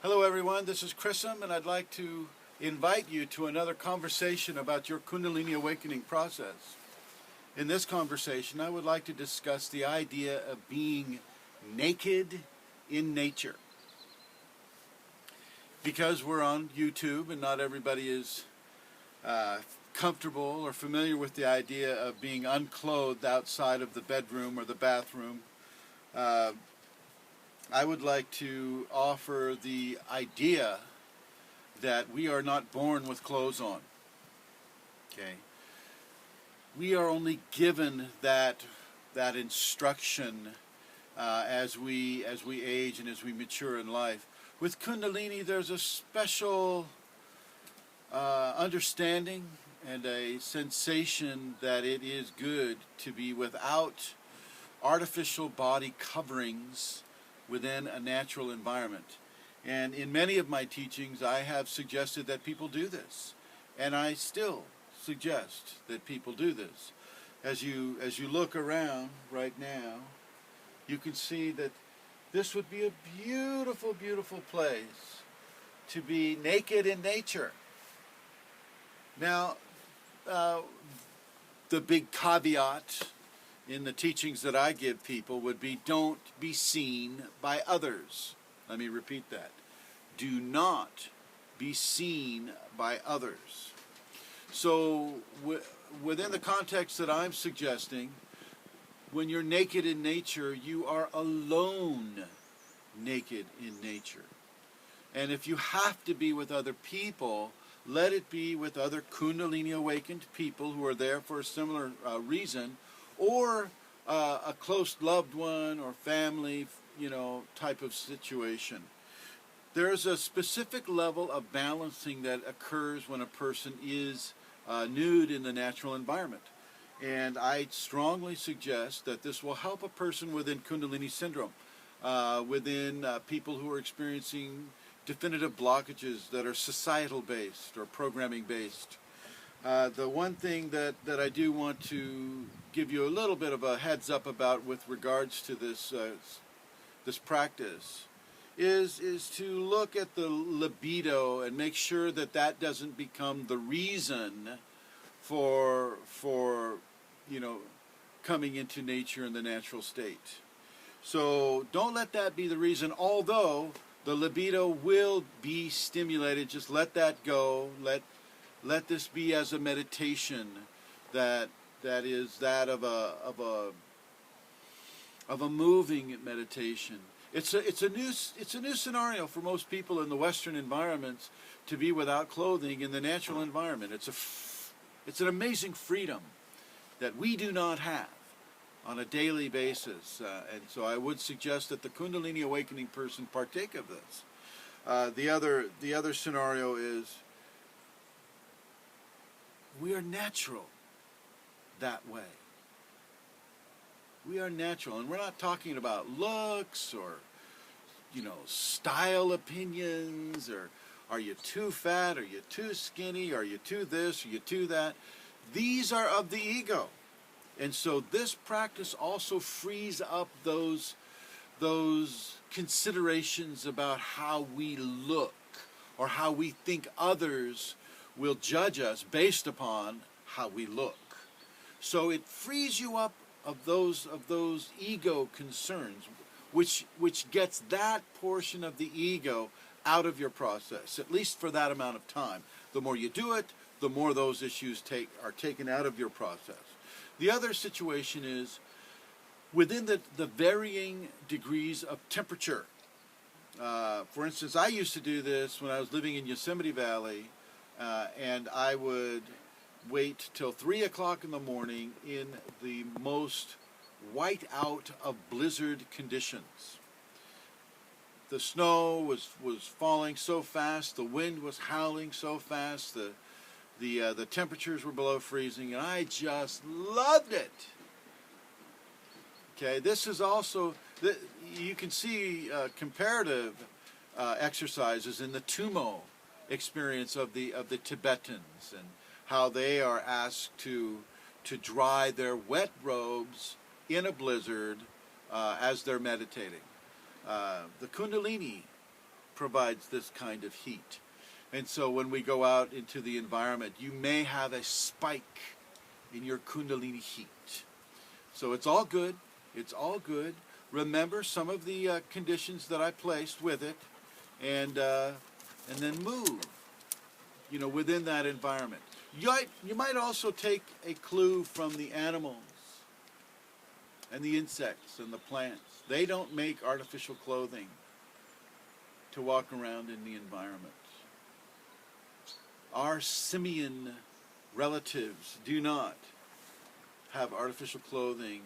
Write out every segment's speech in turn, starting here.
Hello everyone, this is Chrism, and I'd like to invite you to another conversation about your Kundalini awakening process. In this conversation, I would like to discuss the idea of being naked in nature. Because we're on YouTube and not everybody is comfortable or familiar with the idea of being unclothed outside of the bedroom or the bathroom, I would like to offer the idea that we are not born with clothes on. Okay, we are only given that instruction as we age and as we mature in life. With Kundalini, there's a special understanding and a sensation that it is good to be without artificial body coverings within a natural environment. And in many of my teachings, I have suggested that people do this, and I still suggest that people do this. As you look around right now, you can see that this would be a beautiful, beautiful place to be naked in nature. Now, the big caveat in the teachings that I give people would be, don't be seen by others. Let me repeat that. Do not be seen by others. So within the context that I'm suggesting, when you're naked in nature, you are alone naked in nature. And if you have to be with other people, let it be with other Kundalini awakened people who are there for a similar reason, or a close loved one or family, type of situation. There's a specific level of balancing that occurs when a person is nude in the natural environment. And I strongly suggest that this will help a person within Kundalini syndrome, within people who are experiencing definitive blockages that are societal based or programming based. The one thing that I do want to give you a little bit of a heads up about with regards to this practice is to look at the libido and make sure that doesn't become the reason for coming into nature in the natural state. So don't let that be the reason, although the libido will be stimulated. Just let that go. Let this be as a meditation that is that of a moving meditation. It's a new scenario for most people in the Western environments to be without clothing in the natural environment. It's an amazing freedom that we do not have on a daily basis, and so I would suggest that the Kundalini awakening person partake of this. The other scenario is we are natural that way. We are natural, and we're not talking about looks or style opinions, or are you too fat, are you too skinny, are you too this, are you too that. These are of the ego. And so this practice also frees up those considerations about how we look or how we think others will judge us based upon how we look. So it frees you up of those ego concerns, which gets that portion of the ego out of your process, at least for that amount of time. The more you do it, the more those issues are taken out of your process. The other situation is within the varying degrees of temperature. For instance, I used to do this when I was living in Yosemite Valley, and I would wait till 3 o'clock in the morning in the most white out of blizzard conditions. The snow was falling so fast, the wind was howling so fast, the temperatures were below freezing, and I just loved it. Okay, this is also, you can see comparative exercises in the Tumo experience of the Tibetans, and how they are asked to dry their wet robes in a blizzard as they're meditating. The Kundalini provides this kind of heat. And so when we go out into the environment, you may have a spike in your Kundalini heat. So it's all good. It's all good. Remember some of the conditions that I placed with it, and then move, within that environment. You might also take a clue from the animals and the insects and the plants. They don't make artificial clothing to walk around in the environment. Our simian relatives do not have artificial clothing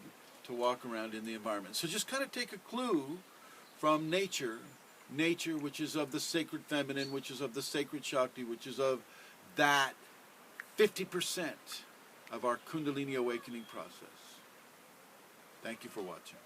to walk around in the environment. So just kind of take a clue from nature, which is of the sacred feminine, which is of the sacred Shakti, which is of that 50% of our Kundalini awakening process. Thank you for watching.